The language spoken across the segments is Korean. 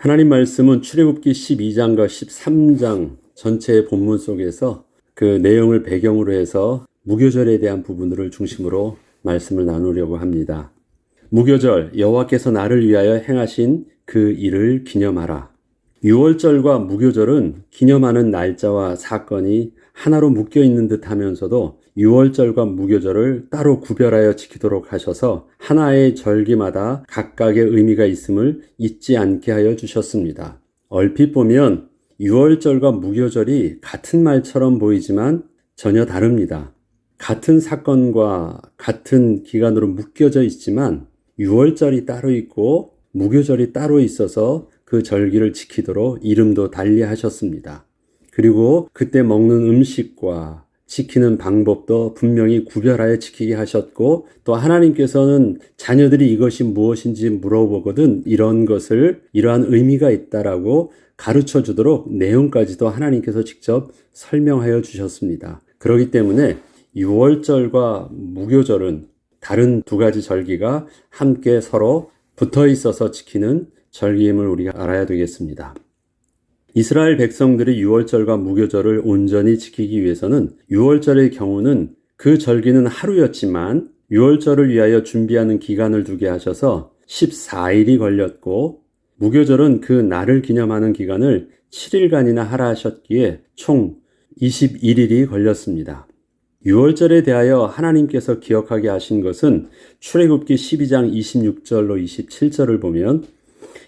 하나님 말씀은 출애굽기 12장과 13장 전체의 본문 속에서 그 내용을 배경으로 해서 무교절에 대한 부분들을 중심으로 말씀을 나누려고 합니다. 무교절, 여호와께서 나를 위하여 행하신 그 일을 기념하라. 유월절과 무교절은 기념하는 날짜와 사건이 하나로 묶여 있는 듯 하면서도 유월절과 무교절을 따로 구별하여 지키도록 하셔서 하나의 절기마다 각각의 의미가 있음을 잊지 않게 하여 주셨습니다. 얼핏 보면 유월절과 무교절이 같은 말처럼 보이지만 전혀 다릅니다. 같은 사건과 같은 기간으로 묶여져 있지만 유월절이 따로 있고 무교절이 따로 있어서 그 절기를 지키도록 이름도 달리 하셨습니다. 그리고 그때 먹는 음식과 지키는 방법도 분명히 구별하여 지키게 하셨고, 또 하나님께서는 자녀들이 이것이 무엇인지 물어보거든 이런 것을 이러한 의미가 있다라고 가르쳐 주도록 내용까지도 하나님께서 직접 설명하여 주셨습니다. 그렇기 때문에 유월절과 무교절은 다른 두 가지 절기가 함께 서로 붙어 있어서 지키는 절기임을 우리가 알아야 되겠습니다. 이스라엘 백성들이 유월절과 무교절을 온전히 지키기 위해서는 유월절의 경우는 그 절기는 하루였지만 유월절을 위하여 준비하는 기간을 두게 하셔서 14일이 걸렸고, 무교절은 그 날을 기념하는 기간을 7일간이나 하라 하셨기에 총 21일이 걸렸습니다. 유월절에 대하여 하나님께서 기억하게 하신 것은 출애굽기 12장 26절로 27절을 보면,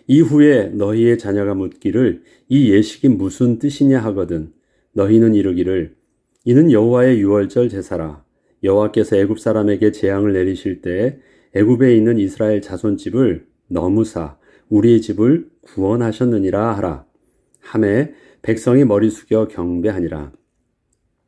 이후에 너희의 자녀가 묻기를 이 예식이 무슨 뜻이냐 하거든 너희는 이르기를 이는 여호와의 유월절 제사라. 여호와께서 애굽 사람에게 재앙을 내리실 때 애굽에 있는 이스라엘 자손집을 너무사 우리의 집을 구원하셨느니라 하라. 하매 백성이 머리 숙여 경배하니라.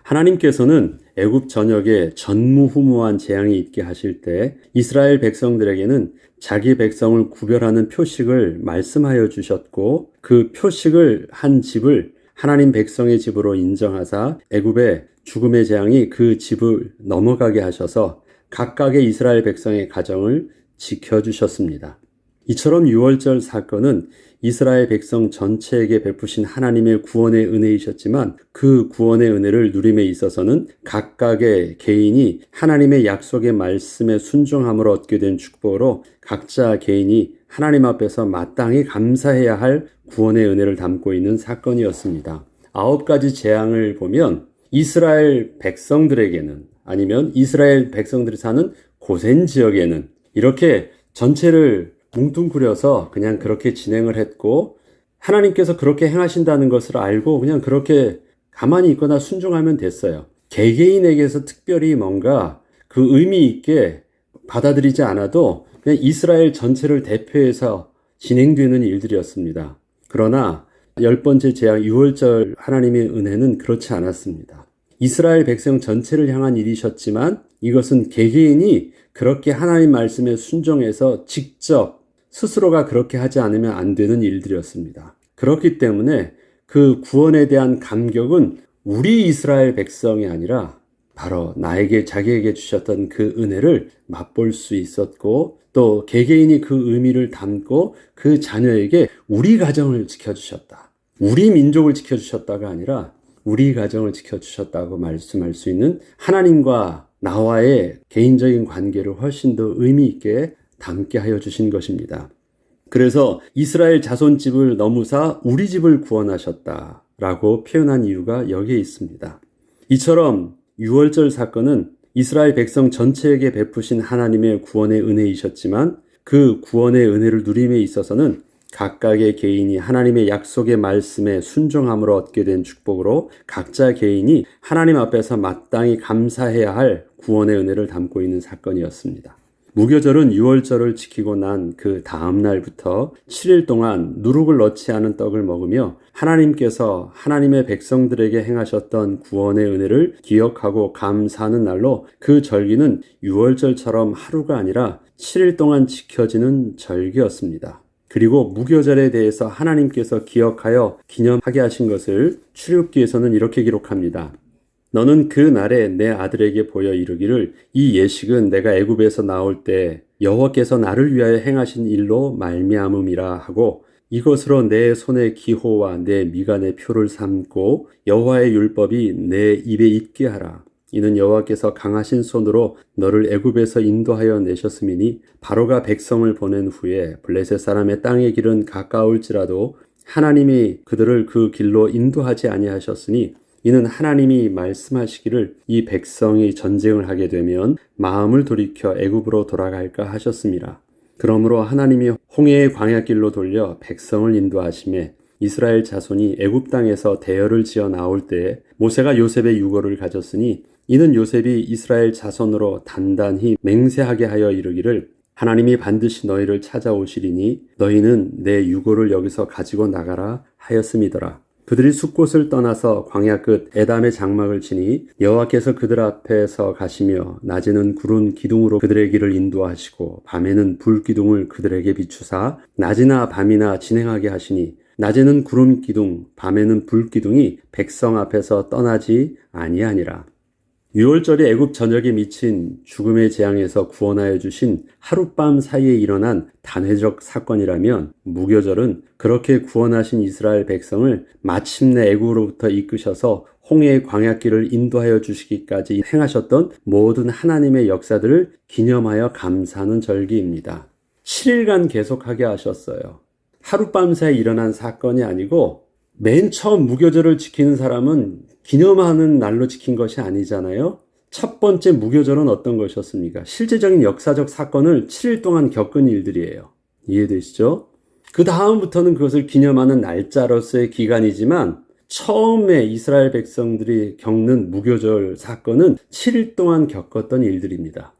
하나님께서는 애굽 전역에 전무후무한 재앙이 있게 하실 때 이스라엘 백성들에게는 자기 백성을 구별하는 표식을 말씀하여 주셨고, 그 표식을 한 집을 하나님 백성의 집으로 인정하사 애굽의 죽음의 재앙이 그 집을 넘어가게 하셔서 각각의 이스라엘 백성의 가정을 지켜주셨습니다. 이처럼 유월절 사건은 이스라엘 백성 전체에게 베푸신 하나님의 구원의 은혜이셨지만, 그 구원의 은혜를 누림에 있어서는 각각의 개인이 하나님의 약속의 말씀에 순종함으로 얻게 된 축복으로 각자 개인이 하나님 앞에서 마땅히 감사해야 할 구원의 은혜를 담고 있는 사건이었습니다. 9가지 재앙을 보면 이스라엘 백성들에게는, 아니면 이스라엘 백성들이 사는 고센 지역에는 이렇게 전체를 뭉뚱그려서 그냥 그렇게 진행을 했고, 하나님께서 그렇게 행하신다는 것을 알고 그냥 그렇게 가만히 있거나 순종하면 됐어요. 개개인에게서 특별히 뭔가 그 의미 있게 받아들이지 않아도 그냥 이스라엘 전체를 대표해서 진행되는 일들이었습니다. 그러나 10번째 재앙 유월절 하나님의 은혜는 그렇지 않았습니다. 이스라엘 백성 전체를 향한 일이셨지만 이것은 개개인이 그렇게 하나님 말씀에 순종해서 직접 스스로가 그렇게 하지 않으면 안 되는 일들이었습니다. 그렇기 때문에 그 구원에 대한 감격은 우리 이스라엘 백성이 아니라 바로 나에게 자기에게 주셨던 그 은혜를 맛볼 수 있었고, 또 개개인이 그 의미를 담고 그 자녀에게 우리 가정을 지켜주셨다, 우리 민족을 지켜주셨다가 아니라 우리 가정을 지켜주셨다고 말씀할 수 있는 하나님과 나와의 개인적인 관계를 훨씬 더 의미 있게 담게 하여 주신 것입니다. 그래서 이스라엘 자손집을 너무사 우리 집을 구원하셨다라고 표현한 이유가 여기에 있습니다. 이처럼 유월절 사건은 이스라엘 백성 전체에게 베푸신 하나님의 구원의 은혜이셨지만, 그 구원의 은혜를 누림에 있어서는 각각의 개인이 하나님의 약속의 말씀에 순종함으로 얻게 된 축복으로 각자 개인이 하나님 앞에서 마땅히 감사해야 할 구원의 은혜를 담고 있는 사건이었습니다. 무교절은 유월절을 지키고 난 그 다음 날부터 7일 동안 누룩을 넣지 않은 떡을 먹으며 하나님께서 하나님의 백성들에게 행하셨던 구원의 은혜를 기억하고 감사하는 날로, 그 절기는 유월절처럼 하루가 아니라 7일 동안 지켜지는 절기였습니다. 그리고 무교절에 대해서 하나님께서 기억하여 기념하게 하신 것을 출애굽기에서는 이렇게 기록합니다. 너는 그 날에 내 아들에게 보여 이르기를 이 예식은 내가 애굽에서 나올 때 여호와께서 나를 위하여 행하신 일로 말미암음이라 하고, 이것으로 내 손의 기호와 내 미간의 표를 삼고 여호와의 율법이 내 입에 있게 하라. 이는 여호와께서 강하신 손으로 너를 애굽에서 인도하여 내셨음이니 바로가 백성을 보낸 후에 블레셋 사람의 땅의 길은 가까울지라도 하나님이 그들을 그 길로 인도하지 아니하셨으니 이는 하나님이 말씀하시기를 이 백성이 전쟁을 하게 되면 마음을 돌이켜 애굽으로 돌아갈까 하셨습니다. 그러므로 하나님이 홍해의 광야길로 돌려 백성을 인도하심에 이스라엘 자손이 애굽 땅에서 대열을 지어 나올 때에 모세가 요셉의 유고를 가졌으니 이는 요셉이 이스라엘 자손으로 단단히 맹세하게 하여 이르기를 하나님이 반드시 너희를 찾아오시리니 너희는 내 유고를 여기서 가지고 나가라 하였음이더라. 그들이 숫곳을 떠나서 광야 끝 에담의 장막을 치니 여호와께서 그들 앞에서 가시며 낮에는 구름 기둥으로 그들의 길을 인도하시고 밤에는 불 기둥을 그들에게 비추사 낮이나 밤이나 진행하게 하시니 낮에는 구름 기둥 밤에는 불 기둥이 백성 앞에서 떠나지 아니하니라. 유월절이 애굽 전역에 미친 죽음의 재앙에서 구원하여 주신 하룻밤 사이에 일어난 단회적 사건이라면 무교절은 그렇게 구원하신 이스라엘 백성을 마침내 애굽으로부터 이끄셔서 홍해의 광야길을 인도하여 주시기까지 행하셨던 모든 하나님의 역사들을 기념하여 감사하는 절기입니다. 7일간 계속하게 하셨어요. 하룻밤 사이에 일어난 사건이 아니고 맨 처음 무교절을 지키는 사람은 기념하는 날로 지킨 것이 아니잖아요. 첫 번째 무교절은 어떤 것이었습니까? 실제적인 역사적 사건을 7일 동안 겪은 일들이에요. 이해되시죠? 그 다음부터는 그것을 기념하는 날짜로서의 기간이지만 처음에 이스라엘 백성들이 겪는 무교절 사건은 7일 동안 겪었던 일들입니다.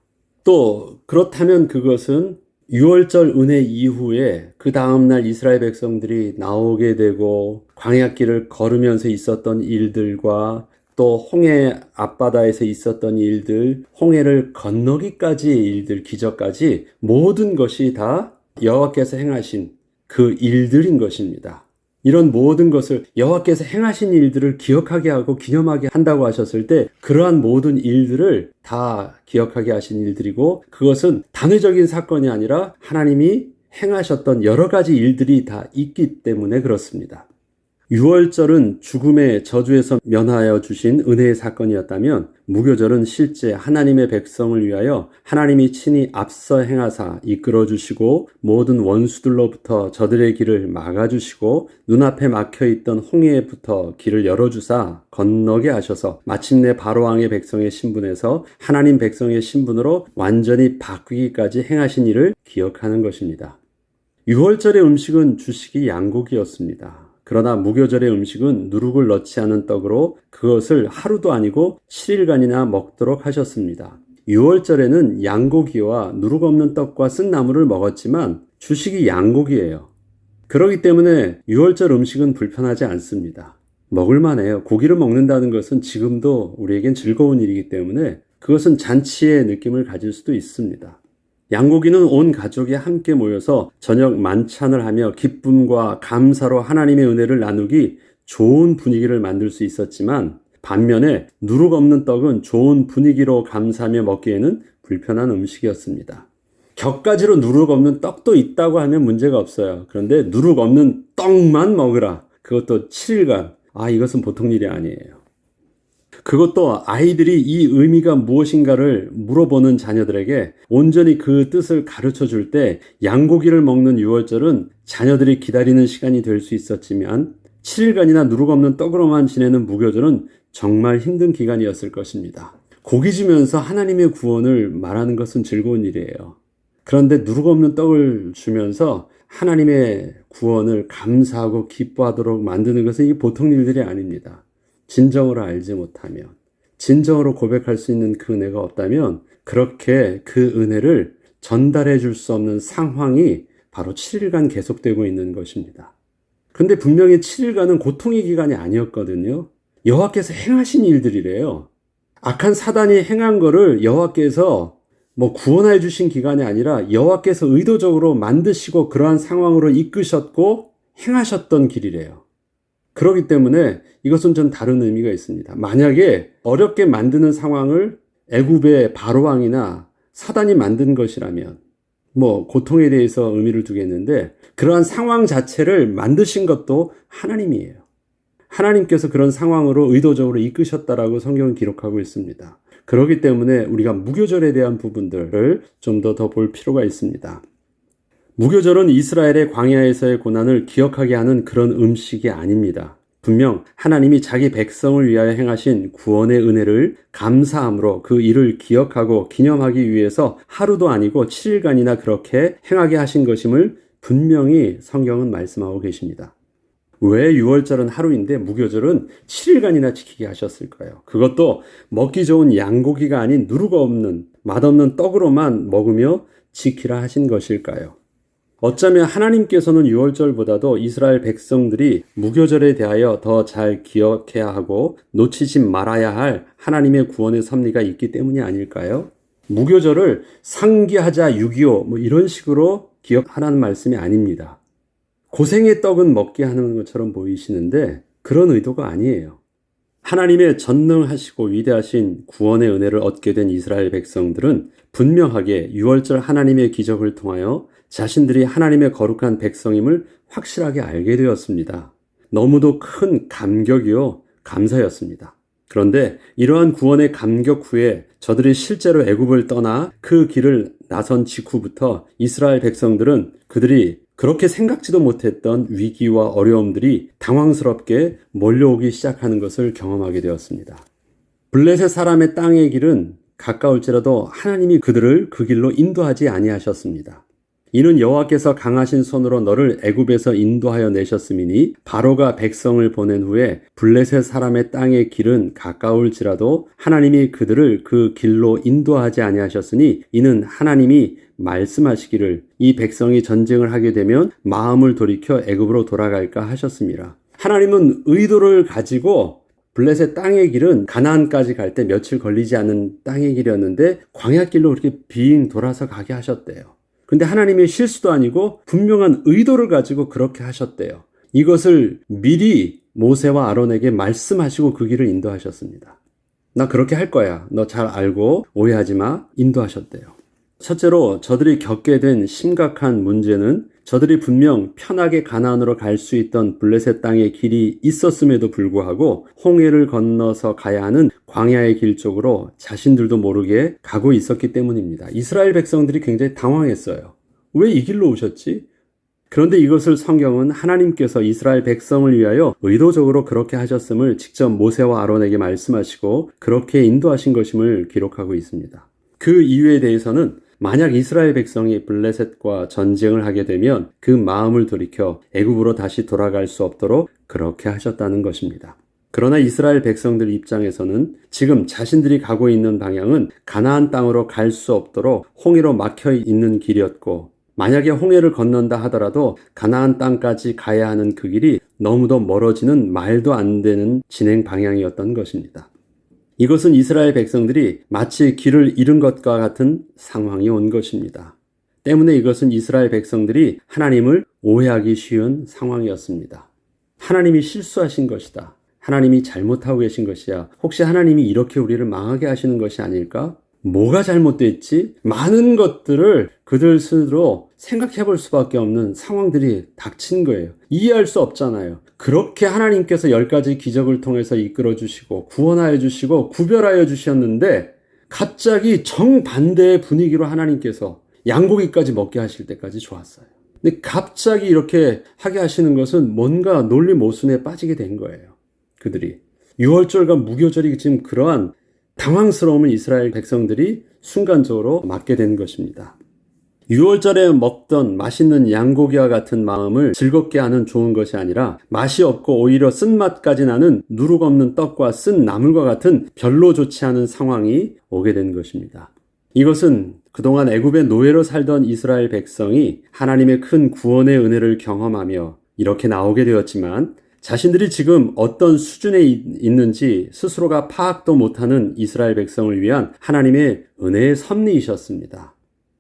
또 그렇다면 그것은 유월절 은혜 이후에 그 다음날 이스라엘 백성들이 나오게 되고 광야길을 걸으면서 있었던 일들과 또 홍해 앞바다에서 있었던 일들, 홍해를 건너기까지의 일들, 기적까지 모든 것이 다 여호와께서 행하신 그 일들인 것입니다. 이런 모든 것을 여호와께서 행하신 일들을 기억하게 하고 기념하게 한다고 하셨을 때 그러한 모든 일들을 다 기억하게 하신 일들이고 그것은 단회적인 사건이 아니라 하나님이 행하셨던 여러 가지 일들이 다 있기 때문에 그렇습니다. 유월절은 죽음의 저주에서 면하여 주신 은혜의 사건이었다면 무교절은 실제 하나님의 백성을 위하여 하나님이 친히 앞서 행하사 이끌어 주시고 모든 원수들로부터 저들의 길을 막아주시고 눈앞에 막혀있던 홍해부터 길을 열어주사 건너게 하셔서 마침내 바로왕의 백성의 신분에서 하나님 백성의 신분으로 완전히 바뀌기까지 행하신 일을 기억하는 것입니다. 유월절의 음식은 주식이 양고기였습니다. 그러나 무교절의 음식은 누룩을 넣지 않은 떡으로 그것을 하루도 아니고 7일간이나 먹도록 하셨습니다. 유월절에는 양고기와 누룩 없는 떡과 쓴 나물을 먹었지만 주식이 양고기예요. 그렇기 때문에 유월절 음식은 불편하지 않습니다. 먹을만해요. 고기를 먹는다는 것은 지금도 우리에겐 즐거운 일이기 때문에 그것은 잔치의 느낌을 가질 수도 있습니다. 양고기는 온 가족이 함께 모여서 저녁 만찬을 하며 기쁨과 감사로 하나님의 은혜를 나누기 좋은 분위기를 만들 수 있었지만 반면에 누룩 없는 떡은 좋은 분위기로 감사하며 먹기에는 불편한 음식이었습니다. 곁가지로 누룩 없는 떡도 있다고 하면 문제가 없어요. 그런데 누룩 없는 떡만 먹으라. 그것도 7일간. 이것은 보통 일이 아니에요. 그것도 아이들이 이 의미가 무엇인가를 물어보는 자녀들에게 온전히 그 뜻을 가르쳐 줄 때 양고기를 먹는 유월절은 자녀들이 기다리는 시간이 될 수 있었지만 7일간이나 누룩 없는 떡으로만 지내는 무교절은 정말 힘든 기간이었을 것입니다. 고기 주면서 하나님의 구원을 말하는 것은 즐거운 일이에요. 그런데 누룩 없는 떡을 주면서 하나님의 구원을 감사하고 기뻐하도록 만드는 것은 이게 보통 일들이 아닙니다. 진정으로 알지 못하면, 진정으로 고백할 수 있는 그 은혜가 없다면 그렇게 그 은혜를 전달해 줄 수 없는 상황이 바로 7일간 계속되고 있는 것입니다. 근데 분명히 7일간은 고통의 기간이 아니었거든요. 여호와께서 행하신 일들이래요. 악한 사단이 행한 거를 여호와께서 구원해 주신 기간이 아니라 여호와께서 의도적으로 만드시고 그러한 상황으로 이끄셨고 행하셨던 길이래요. 그렇기 때문에 이것은 좀 다른 의미가 있습니다. 만약에 어렵게 만드는 상황을 애굽의 바로왕이나 사단이 만든 것이라면 고통에 대해서 의미를 두겠는데 그러한 상황 자체를 만드신 것도 하나님이에요. 하나님께서 그런 상황으로 의도적으로 이끄셨다라고 성경은 기록하고 있습니다. 그렇기 때문에 우리가 무교절에 대한 부분들을 좀 더 볼 필요가 있습니다. 무교절은 이스라엘의 광야에서의 고난을 기억하게 하는 그런 음식이 아닙니다. 분명 하나님이 자기 백성을 위하여 행하신 구원의 은혜를 감사함으로 그 일을 기억하고 기념하기 위해서 하루도 아니고 7일간이나 그렇게 행하게 하신 것임을 분명히 성경은 말씀하고 계십니다. 왜 6월절은 하루인데 무교절은 7일간이나 지키게 하셨을까요? 그것도 먹기 좋은 양고기가 아닌 누루가 없는 맛없는 떡으로만 먹으며 지키라 하신 것일까요? 어쩌면 하나님께서는 6월절보다도 이스라엘 백성들이 무교절에 대하여 더 잘 기억해야 하고 놓치지 말아야 할 하나님의 구원의 섭리가 있기 때문이 아닐까요? 무교절을 상기하자 6.25 이런 식으로 기억하라는 말씀이 아닙니다. 고생의 떡은 먹게 하는 것처럼 보이시는데 그런 의도가 아니에요. 하나님의 전능하시고 위대하신 구원의 은혜를 얻게 된 이스라엘 백성들은 분명하게 6월절 하나님의 기적을 통하여 자신들이 하나님의 거룩한 백성임을 확실하게 알게 되었습니다. 너무도 큰 감격이요, 감사였습니다. 그런데 이러한 구원의 감격 후에 저들이 실제로 애굽을 떠나 그 길을 나선 직후부터 이스라엘 백성들은 그들이 그렇게 생각지도 못했던 위기와 어려움들이 당황스럽게 몰려오기 시작하는 것을 경험하게 되었습니다. 블레셋 사람의 땅의 길은 가까울지라도 하나님이 그들을 그 길로 인도하지 아니하셨습니다. 이는 여호와께서 강하신 손으로 너를 애굽에서 인도하여 내셨음이니 바로가 백성을 보낸 후에 블레셋 사람의 땅의 길은 가까울지라도 하나님이 그들을 그 길로 인도하지 아니하셨으니 이는 하나님이 말씀하시기를 이 백성이 전쟁을 하게 되면 마음을 돌이켜 애굽으로 돌아갈까 하셨습니다. 하나님은 의도를 가지고 블레셋 땅의 길은 가나안까지 갈 때 며칠 걸리지 않은 땅의 길이었는데 광야길로 그렇게 빙 돌아서 가게 하셨대요. 근데 하나님의 실수도 아니고 분명한 의도를 가지고 그렇게 하셨대요. 이것을 미리 모세와 아론에게 말씀하시고 그 길을 인도하셨습니다. 나 그렇게 할 거야. 너 잘 알고 오해하지 마. 인도하셨대요. 첫째로 저들이 겪게 된 심각한 문제는 저들이 분명 편하게 가나안으로 갈 수 있던 블레셋 땅의 길이 있었음에도 불구하고 홍해를 건너서 가야 하는 광야의 길 쪽으로 자신들도 모르게 가고 있었기 때문입니다. 이스라엘 백성들이 굉장히 당황했어요. 왜 이 길로 오셨지? 그런데 이것을 성경은 하나님께서 이스라엘 백성을 위하여 의도적으로 그렇게 하셨음을 직접 모세와 아론에게 말씀하시고 그렇게 인도하신 것임을 기록하고 있습니다. 그 이유에 대해서는 만약 이스라엘 백성이 블레셋과 전쟁을 하게 되면 그 마음을 돌이켜 애굽으로 다시 돌아갈 수 없도록 그렇게 하셨다는 것입니다. 그러나 이스라엘 백성들 입장에서는 지금 자신들이 가고 있는 방향은 가나안 땅으로 갈 수 없도록 홍해로 막혀 있는 길이었고 만약에 홍해를 건넌다 하더라도 가나안 땅까지 가야 하는 그 길이 너무도 멀어지는 말도 안 되는 진행 방향이었던 것입니다. 이것은 이스라엘 백성들이 마치 길을 잃은 것과 같은 상황이 온 것입니다. 때문에 이것은 이스라엘 백성들이 하나님을 오해하기 쉬운 상황이었습니다. 하나님이 실수하신 것이다. 하나님이 잘못하고 계신 것이야. 혹시 하나님이 이렇게 우리를 망하게 하시는 것이 아닐까? 뭐가 잘못됐지? 많은 것들을 그들 스스로 생각해 볼 수밖에 없는 상황들이 닥친 거예요. 이해할 수 없잖아요. 그렇게 하나님께서 10가지 기적을 통해서 이끌어 주시고 구원하여 주시고 구별하여 주셨는데 갑자기 정반대의 분위기로 하나님께서 양고기까지 먹게 하실 때까지 좋았어요. 근데 갑자기 이렇게 하게 하시는 것은 뭔가 논리 모순에 빠지게 된 거예요. 그들이 6월절과 무교절이 지금 그러한 당황스러움을 이스라엘 백성들이 순간적으로 맞게 된 것입니다. 6월절에 먹던 맛있는 양고기와 같은 마음을 즐겁게 하는 좋은 것이 아니라 맛이 없고 오히려 쓴맛까지 나는 누룩 없는 떡과 쓴 나물과 같은 별로 좋지 않은 상황이 오게 된 것입니다. 이것은 그동안 애굽의 노예로 살던 이스라엘 백성이 하나님의 큰 구원의 은혜를 경험하며 이렇게 나오게 되었지만 자신들이 지금 어떤 수준에 있는지 스스로가 파악도 못하는 이스라엘 백성을 위한 하나님의 은혜의 섭리이셨습니다.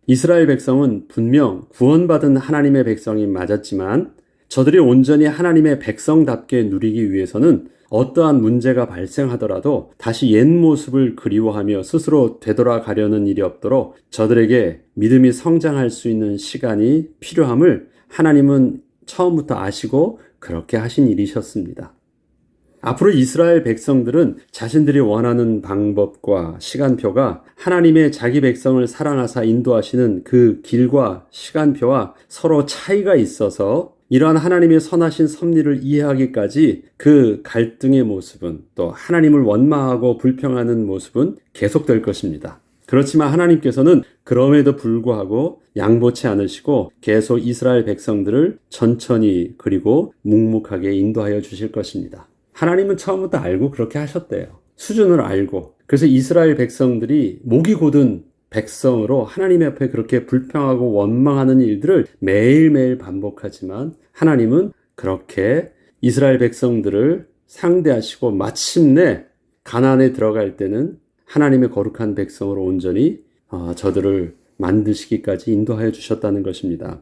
이스라엘 백성은 분명 구원받은 하나님의 백성이 맞았지만 저들이 온전히 하나님의 백성답게 누리기 위해서는 어떠한 문제가 발생하더라도 다시 옛 모습을 그리워하며 스스로 되돌아가려는 일이 없도록 저들에게 믿음이 성장할 수 있는 시간이 필요함을 하나님은 처음부터 아시고 그렇게 하신 일이셨습니다. 앞으로 이스라엘 백성들은 자신들이 원하는 방법과 시간표가 하나님의 자기 백성을 사랑하사 인도하시는 그 길과 시간표와 서로 차이가 있어서 이러한 하나님의 선하신 섭리를 이해하기까지 그 갈등의 모습은 또 하나님을 원망하고 불평하는 모습은 계속될 것입니다. 그렇지만 하나님께서는 그럼에도 불구하고 양보치 않으시고 계속 이스라엘 백성들을 천천히 그리고 묵묵하게 인도하여 주실 것입니다. 하나님은 처음부터 알고 그렇게 하셨대요. 수준을 알고. 그래서 이스라엘 백성들이 목이 곧은 백성으로 하나님 앞에 그렇게 불평하고 원망하는 일들을 매일매일 반복하지만 하나님은 그렇게 이스라엘 백성들을 상대하시고 마침내 가나안에 들어갈 때는 하나님의 거룩한 백성으로 온전히 저들을 만드시기까지 인도하여 주셨다는 것입니다.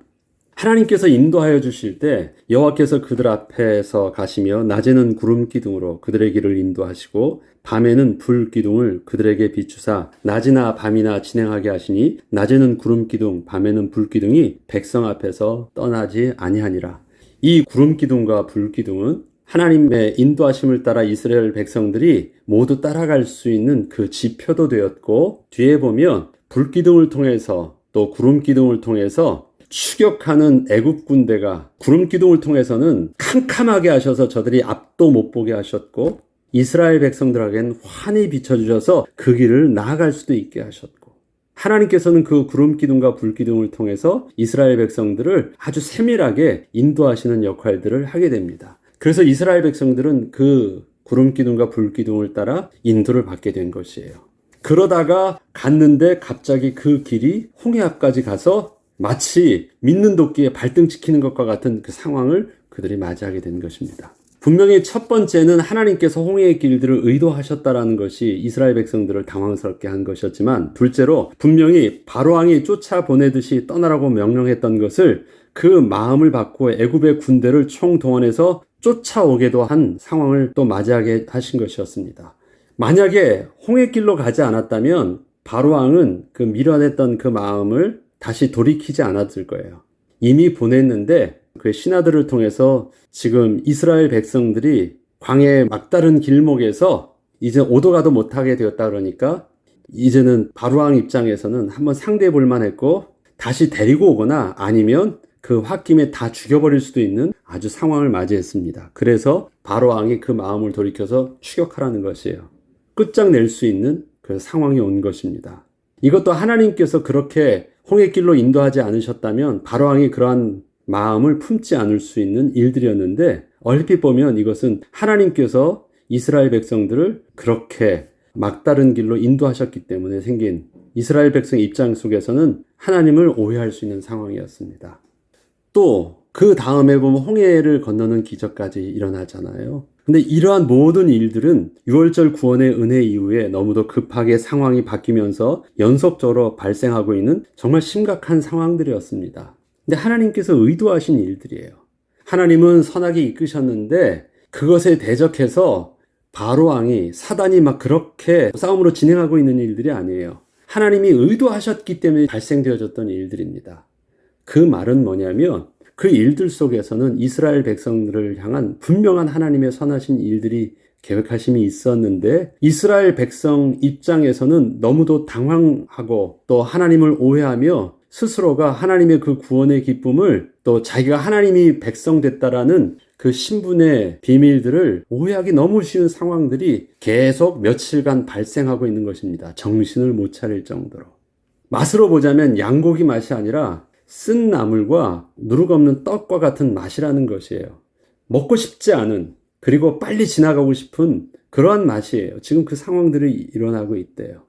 하나님께서 인도하여 주실 때 여호와께서 그들 앞에서 가시며 낮에는 구름 기둥으로 그들의 길을 인도하시고 밤에는 불 기둥을 그들에게 비추사 낮이나 밤이나 진행하게 하시니 낮에는 구름 기둥 밤에는 불 기둥이 백성 앞에서 떠나지 아니하니라. 이 구름 기둥과 불 기둥은 하나님의 인도하심을 따라 이스라엘 백성들이 모두 따라갈 수 있는 그 지표도 되었고, 뒤에 보면 불 기둥을 통해서 또 구름 기둥을 통해서 추격하는 애굽 군대가 구름 기둥을 통해서는 캄캄하게 하셔서 저들이 앞도 못 보게 하셨고, 이스라엘 백성들에게는 환히 비춰주셔서 그 길을 나아갈 수도 있게 하셨고, 하나님께서는 그 구름 기둥과 불 기둥을 통해서 이스라엘 백성들을 아주 세밀하게 인도하시는 역할들을 하게 됩니다. 그래서 이스라엘 백성들은 그 구름 기둥과 불 기둥을 따라 인도를 받게 된 것이에요. 그러다가 갔는데 갑자기 그 길이 홍해 앞까지 가서 마치 믿는 도끼에 발등 찍히는 것과 같은 그 상황을 그들이 맞이하게 된 것입니다. 분명히 첫 번째는 하나님께서 홍해의 길들을 의도하셨다라는 것이 이스라엘 백성들을 당황스럽게 한 것이었지만, 둘째로 분명히 바로왕이 쫓아보내듯이 떠나라고 명령했던 것을 그 마음을 받고 애굽의 군대를 총동원해서 쫓아오게도 한 상황을 또 맞이하게 하신 것이었습니다. 만약에 홍해길로 가지 않았다면 바로왕은 그 밀어냈던 그 마음을 다시 돌이키지 않았을 거예요. 이미 보냈는데 그 신하들을 통해서 지금 이스라엘 백성들이 광야의 막다른 길목에서 이제 오도 가도 못하게 되었다 그러니까 이제는 바로왕 입장에서는 한번 상대해 볼 만했고, 다시 데리고 오거나 아니면 그 홧김에 다 죽여버릴 수도 있는 아주 상황을 맞이했습니다. 그래서 바로왕이 그 마음을 돌이켜서 추격하라는 것이에요. 끝장낼 수 있는 그 상황이 온 것입니다. 이것도 하나님께서 그렇게 홍해길로 인도하지 않으셨다면 바로왕이 그러한 마음을 품지 않을 수 있는 일들이었는데, 얼핏 보면 이것은 하나님께서 이스라엘 백성들을 그렇게 막다른 길로 인도하셨기 때문에 생긴, 이스라엘 백성 입장 속에서는 하나님을 오해할 수 있는 상황이었습니다. 또 그 다음에 보면 홍해를 건너는 기적까지 일어나잖아요. 근데 이러한 모든 일들은 6월절 구원의 은혜 이후에 너무도 급하게 상황이 바뀌면서 연속적으로 발생하고 있는 정말 심각한 상황들이었습니다. 근데 하나님께서 의도하신 일들이에요. 하나님은 선하게 이끄셨는데 그것에 대적해서 바로왕이, 사단이 막 그렇게 싸움으로 진행하고 있는 일들이 아니에요. 하나님이 의도하셨기 때문에 발생되어졌던 일들입니다. 그 말은 뭐냐면 그 일들 속에서는 이스라엘 백성들을 향한 분명한 하나님의 선하신 일들이 계획하심이 있었는데, 이스라엘 백성 입장에서는 너무도 당황하고 또 하나님을 오해하며 스스로가 하나님의 그 구원의 기쁨을, 또 자기가 하나님이 백성 됐다라는 그 신분의 비밀들을 오해하기 너무 쉬운 상황들이 계속 며칠간 발생하고 있는 것입니다. 정신을 못 차릴 정도로. 맛으로 보자면 양고기 맛이 아니라 쓴 나물과 누룩 없는 떡과 같은 맛이라는 것이에요. 먹고 싶지 않은, 그리고 빨리 지나가고 싶은 그러한 맛이에요. 지금 그 상황들이 일어나고 있대요.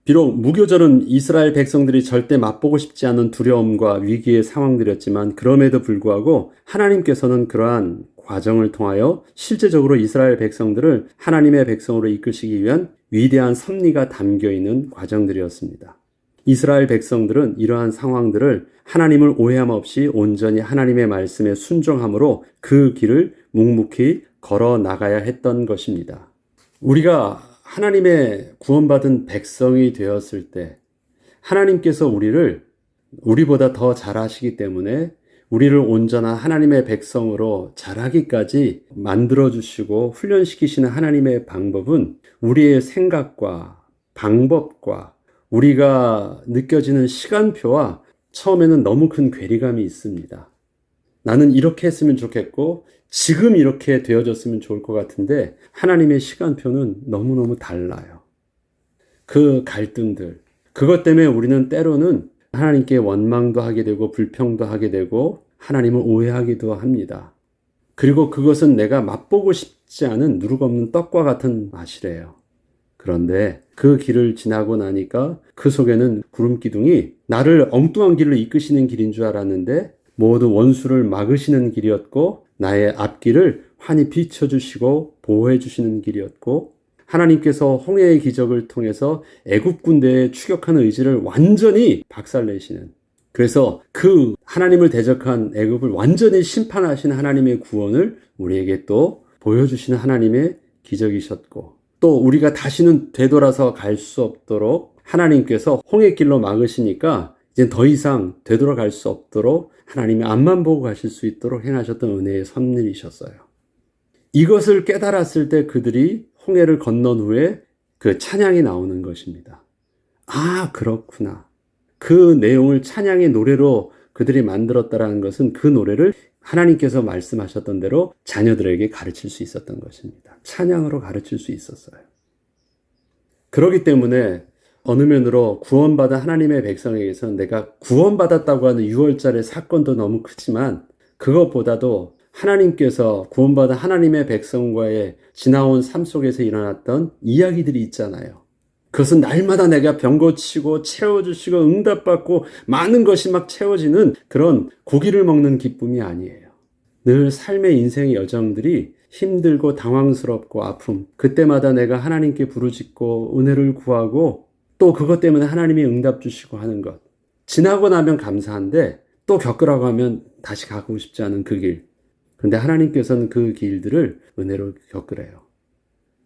비록 무교절은 이스라엘 백성들이 절대 맛보고 싶지 않은 두려움과 위기의 상황들이었지만, 그럼에도 불구하고 하나님께서는 그러한 과정을 통하여 실제적으로 이스라엘 백성들을 하나님의 백성으로 이끄시기 위한 위대한 섭리가 담겨있는 과정들이었습니다. 이스라엘 백성들은 이러한 상황들을 하나님을 오해함 없이 온전히 하나님의 말씀에 순종함으로 그 길을 묵묵히 걸어 나가야 했던 것입니다. 우리가 하나님의 구원받은 백성이 되었을 때 하나님께서 우리보다 더 잘하시기 때문에 우리를 온전한 하나님의 백성으로 자라기까지 만들어주시고 훈련시키시는 하나님의 방법은 우리의 생각과 방법과 우리가 느껴지는 시간표와 처음에는 너무 큰 괴리감이 있습니다. 나는 이렇게 했으면 좋겠고 지금 이렇게 되어졌으면 좋을 것 같은데 하나님의 시간표는 너무너무 달라요. 그 갈등들, 그것 때문에 우리는 때로는 하나님께 원망도 하게 되고 불평도 하게 되고 하나님을 오해하기도 합니다. 그리고 그것은 내가 맛보고 싶지 않은 누룩없는 떡과 같은 맛이래요. 그런데 그 길을 지나고 나니까 그 속에는 구름기둥이 나를 엉뚱한 길로 이끄시는 길인 줄 알았는데 모두 원수를 막으시는 길이었고 나의 앞길을 환히 비춰주시고 보호해주시는 길이었고 하나님께서 홍해의 기적을 통해서 애굽 군대의 추격하는 의지를 완전히 박살내시는, 그래서 그 하나님을 대적한 애굽을 완전히 심판하신 하나님의 구원을 우리에게 또 보여주시는 하나님의 기적이셨고 또 우리가 다시는 되돌아서 갈 수 없도록 하나님께서 홍해길로 막으시니까 이제 더 이상 되돌아갈 수 없도록 하나님이 앞만 보고 가실 수 있도록 행하셨던 은혜의 섭리이셨어요. 이것을 깨달았을 때 그들이 홍해를 건넌 후에 그 찬양이 나오는 것입니다. 아, 그렇구나. 그 내용을 찬양의 노래로 그들이 만들었다라는 것은 그 노래를 하나님께서 말씀하셨던 대로 자녀들에게 가르칠 수 있었던 것입니다. 찬양으로 가르칠 수 있었어요. 그렇기 때문에 어느 면으로 구원받은 하나님의 백성에게서는 내가 구원받았다고 하는 6월절의 사건도 너무 크지만 그것보다도 하나님께서 구원받은 하나님의 백성과의 지나온 삶 속에서 일어났던 이야기들이 있잖아요. 그것은 날마다 내가 병 고치고 채워주시고 응답받고 많은 것이 막 채워지는 그런 고기를 먹는 기쁨이 아니에요. 늘 삶의 인생의 여정들이 힘들고 당황스럽고 아픔, 그때마다 내가 하나님께 부르짖고 은혜를 구하고 또 그것 때문에 하나님이 응답 주시고 하는 것. 지나고 나면 감사한데 또 겪으라고 하면 다시 가고 싶지 않은 그 길. 그런데 하나님께서는 그 길들을 은혜로 겪으래요.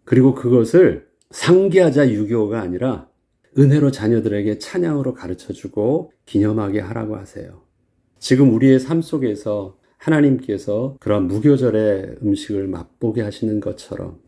그리고 그것을 상기하자 유교가 아니라 은혜로 자녀들에게 찬양으로 가르쳐주고 기념하게 하라고 하세요. 지금 우리의 삶 속에서 하나님께서 그런 무교절의 음식을 맛보게 하시는 것처럼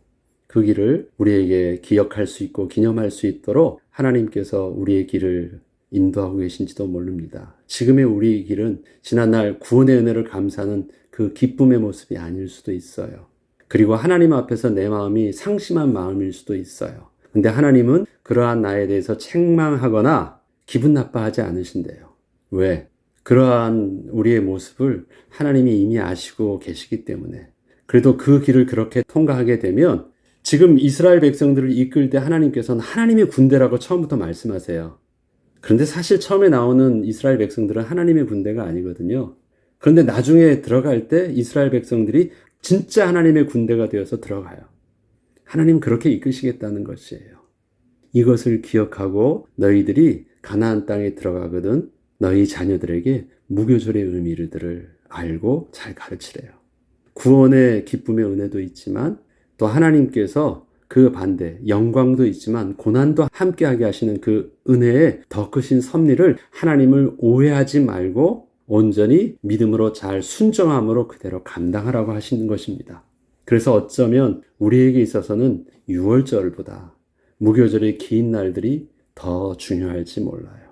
그 길을 우리에게 기억할 수 있고 기념할 수 있도록 하나님께서 우리의 길을 인도하고 계신지도 모릅니다. 지금의 우리의 길은 지난날 구원의 은혜를 감사하는 그 기쁨의 모습이 아닐 수도 있어요. 그리고 하나님 앞에서 내 마음이 상심한 마음일 수도 있어요. 근데 하나님은 그러한 나에 대해서 책망하거나 기분 나빠하지 않으신대요. 왜? 그러한 우리의 모습을 하나님이 이미 아시고 계시기 때문에. 그래도 그 길을 그렇게 통과하게 되면 지금 이스라엘 백성들을 이끌 때 하나님께서는 하나님의 군대라고 처음부터 말씀하세요. 그런데 사실 처음에 나오는 이스라엘 백성들은 하나님의 군대가 아니거든요. 그런데 나중에 들어갈 때 이스라엘 백성들이 진짜 하나님의 군대가 되어서 들어가요. 하나님 그렇게 이끄시겠다는 것이에요. 이것을 기억하고 너희들이 가나안 땅에 들어가거든 너희 자녀들에게 무교절의 의미들을 알고 잘 가르치래요. 구원의 기쁨의 은혜도 있지만 또 하나님께서 그 반대 영광도 있지만 고난도 함께하게 하시는 그 은혜의 더 크신 섭리를 하나님을 오해하지 말고 온전히 믿음으로 잘 순정함으로 그대로 감당하라고 하시는 것입니다. 그래서 어쩌면 우리에게 있어서는 6월절보다 무교절의 긴 날들이 더 중요할지 몰라요.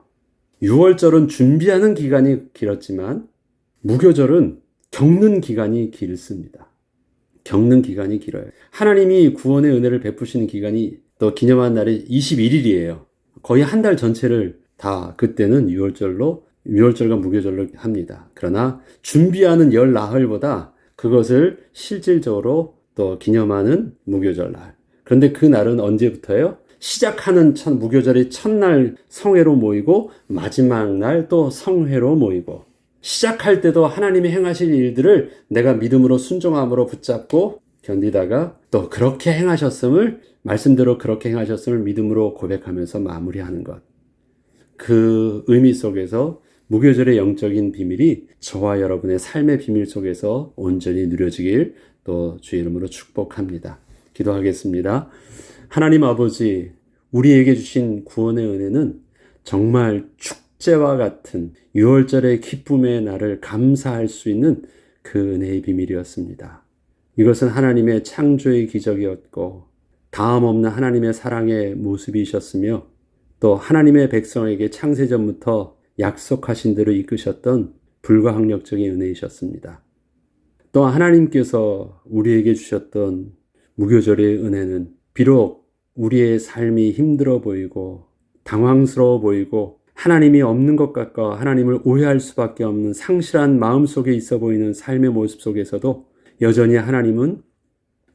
6월절은 준비하는 기간이 길었지만 무교절은 겪는 기간이 길습니다. 겪는 기간이 길어요. 하나님이 구원의 은혜를 베푸시는 기간이 또 기념한 날이 21일이에요. 거의 한 달 전체를 다 그때는 6월절과 무교절로 합니다. 그러나 준비하는 열 나흘보다 그것을 실질적으로 또 기념하는 무교절날. 그런데 그 날은 언제부터예요? 시작하는 무교절의 첫날 성회로 모이고 마지막 날 또 성회로 모이고 시작할 때도 하나님이 행하실 일들을 내가 믿음으로 순종함으로 붙잡고 견디다가 또 그렇게 행하셨음을 말씀대로 그렇게 행하셨음을 믿음으로 고백하면서 마무리하는 것. 그 의미 속에서 무교절의 영적인 비밀이 저와 여러분의 삶의 비밀 속에서 온전히 누려지길 또 주의 이름으로 축복합니다. 기도하겠습니다. 하나님 아버지, 우리에게 주신 구원의 은혜는 정말 축제와 같은 6월절의 기쁨의 날을 감사할 수 있는 그 은혜의 비밀이었습니다. 이것은 하나님의 창조의 기적이었고 다음 없는 하나님의 사랑의 모습이셨으며 또 하나님의 백성에게 창세전부터 약속하신 대로 이끄셨던 불가항력적인 은혜이셨습니다. 또 하나님께서 우리에게 주셨던 무교절의 은혜는 비록 우리의 삶이 힘들어 보이고 당황스러워 보이고 하나님이 없는 것 같고 하나님을 오해할 수밖에 없는 상실한 마음 속에 있어 보이는 삶의 모습 속에서도 여전히 하나님은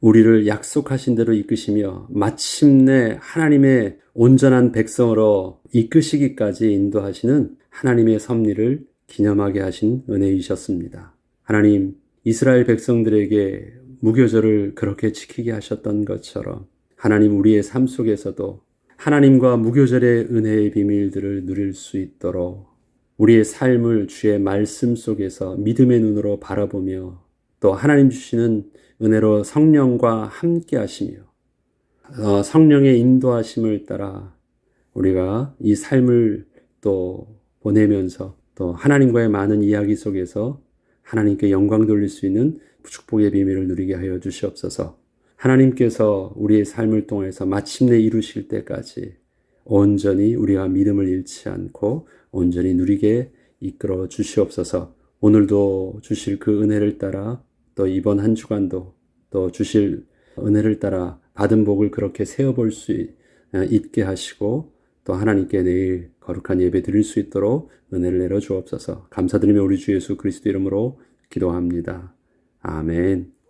우리를 약속하신 대로 이끄시며 마침내 하나님의 온전한 백성으로 이끄시기까지 인도하시는 하나님의 섭리를 기념하게 하신 은혜이셨습니다. 하나님, 이스라엘 백성들에게 무교절을 그렇게 지키게 하셨던 것처럼 하나님 우리의 삶 속에서도 하나님과 무교절의 은혜의 비밀들을 누릴 수 있도록 우리의 삶을 주의 말씀 속에서 믿음의 눈으로 바라보며 또 하나님 주시는 은혜로 성령과 함께 하시며 성령의 인도하심을 따라 우리가 이 삶을 또 보내면서 또 하나님과의 많은 이야기 속에서 하나님께 영광 돌릴 수 있는 축복의 비밀을 누리게 하여 주시옵소서. 하나님께서 우리의 삶을 통해서 마침내 이루실 때까지 온전히 우리가 믿음을 잃지 않고 온전히 누리게 이끌어 주시옵소서. 오늘도 주실 그 은혜를 따라 또 이번 한 주간도 또 주실 은혜를 따라 받은 복을 그렇게 세어볼 수 있게 하시고 또 하나님께 내일 거룩한 예배 드릴 수 있도록 은혜를 내려 주옵소서. 감사드리며 우리 주 예수 그리스도 이름으로 기도합니다. 아멘.